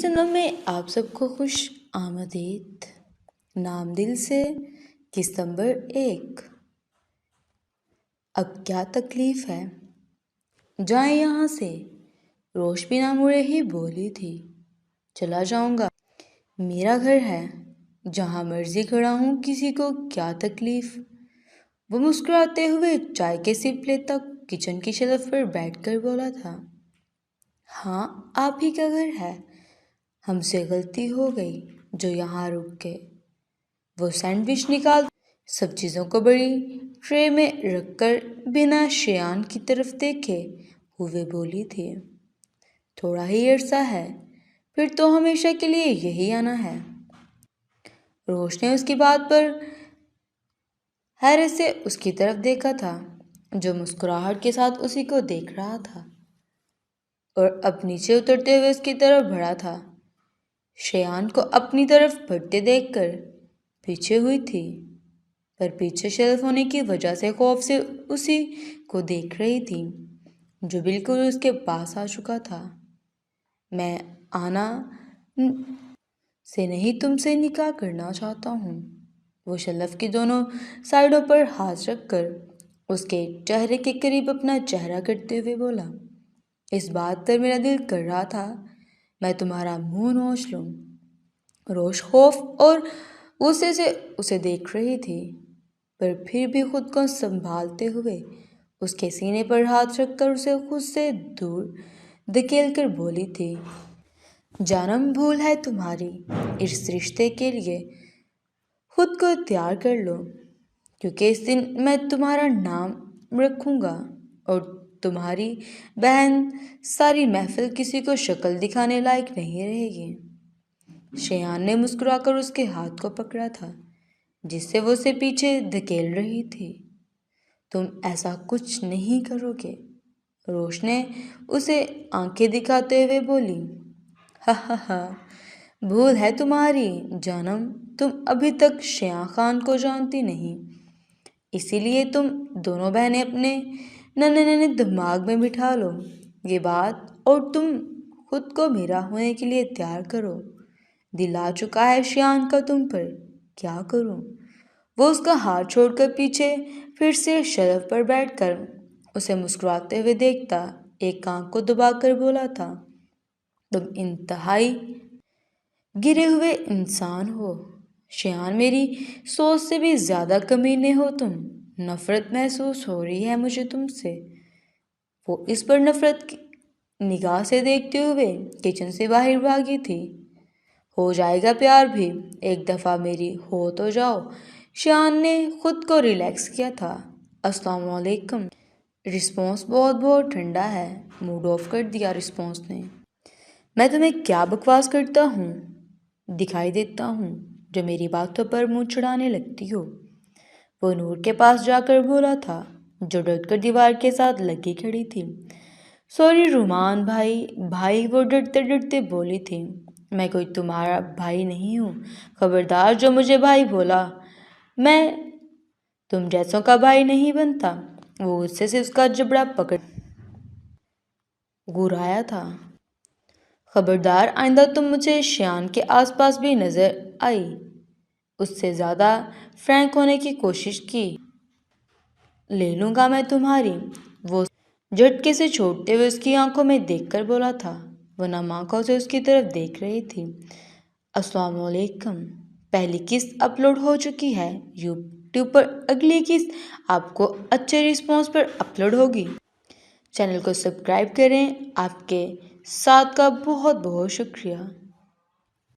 Channel में आप सबको खुश आमदीद। नाम दिल से किस्त नंबर 1। अब क्या तकलीफ है, जाए यहाँ से। रोश बिना मुड़े ही बोली थी। चला जाऊँगा, मेरा घर है, जहाँ मर्जी खड़ा हूँ, किसी को क्या तकलीफ। वो मुस्कुराते हुए चाय के सिप लेता किचन की शेल्फ पर बैठकर बोला था, हाँ आप ही का घर है, हमसे गलती हो गई जो यहाँ रुक गए। वो सैंडविच निकाल सब चीज़ों को बड़ी ट्रे में रखकर बिना श्रेयान की तरफ देखे हुए बोली थी, थोड़ा ही अरसा है, फिर तो हमेशा के लिए यही आना है। रोश ने उसकी बात पर हैरत से उसकी तरफ देखा था, जो मुस्कुराहट के साथ उसी को देख रहा था, और अब नीचे उतरते हुए उसकी तरफ बढ़ा था। श्रेयान को अपनी तरफ बढ़ते देखकर पीछे हुई थी, पर पीछे शेल्फ होने की वजह से खौफ से उसी को देख रही थी, जो बिल्कुल उसके पास आ चुका था। मैं आना से नहीं, तुमसे निकाह करना चाहता हूँ। वो शेल्फ की दोनों साइडों पर हाथ रखकर उसके चेहरे के करीब अपना चेहरा करते हुए बोला, इस बात पर मेरा दिल कर रहा था मैं तुम्हारा मुंह नोच लूं। रोश खौफ और गुस्से से उसे देख रही थी, पर फिर भी खुद को संभालते हुए उसके सीने पर हाथ रखकर उसे खुद से दूर धकेल कर बोली थी, जानम भूल है तुम्हारी, इस रिश्ते के लिए खुद को तैयार कर लो, क्योंकि इस दिन मैं तुम्हारा नाम रखूँगा और तुम्हारी बहन सारी महफिल किसी को शक्ल दिखाने लायक नहीं रहेगी। श्रेयान ने मुस्कुराकर उसके हाथ को पकड़ा था, जिससे वो उसे पीछे धकेल रही थी। तुम ऐसा कुछ नहीं करोगे, रोश ने उसे आंखें दिखाते हुए बोली। हा, भूल है तुम्हारी जानम, तुम अभी तक श्रेया खान को जानती नहीं, इसीलिए तुम दोनों बहनें अपने नन्हे दिमाग में बिठा लो ये बात, और तुम खुद को मेरा होने के लिए तैयार करो। दिल आ चुका है श्रेयान का तुम पर, क्या करूं। वो उसका हाथ छोड़कर पीछे फिर से शेल्फ पर बैठकर उसे मुस्कुराते हुए देखता एक आंख को दबाकर बोला था, तुम इंतहाई गिरे हुए इंसान हो श्रेयान, मेरी सोच से भी ज़्यादा कमीने हो तुम। नफ़रत महसूस हो रही है मुझे तुमसे। वो इस पर नफ़रत की निगाह से देखते हुए किचन से बाहर भागी थी। हो जाएगा प्यार भी, एक दफ़ा मेरी हो तो जाओ। श्रेयान ने खुद को रिलैक्स किया था। अस्सलाम वालेकुम। रिस्पॉन्स बहुत ठंडा है, मूड ऑफ कर दिया रिस्पॉन्स ने। मैं तुम्हें क्या बकवास करता हूँ दिखाई देता हूँ, जो मेरी बातों पर मुंह चढ़ाने लगती हो। वो नूर के पास जाकर बोला था, जो डरकर दीवार के साथ लगी खड़ी थी। सॉरी रुमान भाई, वो डरते डरते बोली थी, मैं कोई तुम्हारा भाई नहीं हूँ, खबरदार जो मुझे भाई बोला, मैं तुम जैसों का भाई नहीं बनता। वो गुस्से से उसका जबड़ा पकड़ घुराया था। खबरदार आइंदा तुम मुझे श्रेयान के आसपास भी नजर आई, उससे ज़्यादा फ्रैंक होने की कोशिश की, ले लूँगा मैं तुम्हारी। वो झटके से छोड़ते हुए उसकी आंखों में देखकर बोला था। वो नम आंखों से उसकी तरफ देख रही थी। अस्सलाम वालेकुम। पहली किस्त अपलोड हो चुकी है यूट्यूब पर, अगली किस्त आपको अच्छे रिस्पॉन्स पर अपलोड होगी। चैनल को सब्सक्राइब करें। आपके साथ का बहुत शुक्रिया।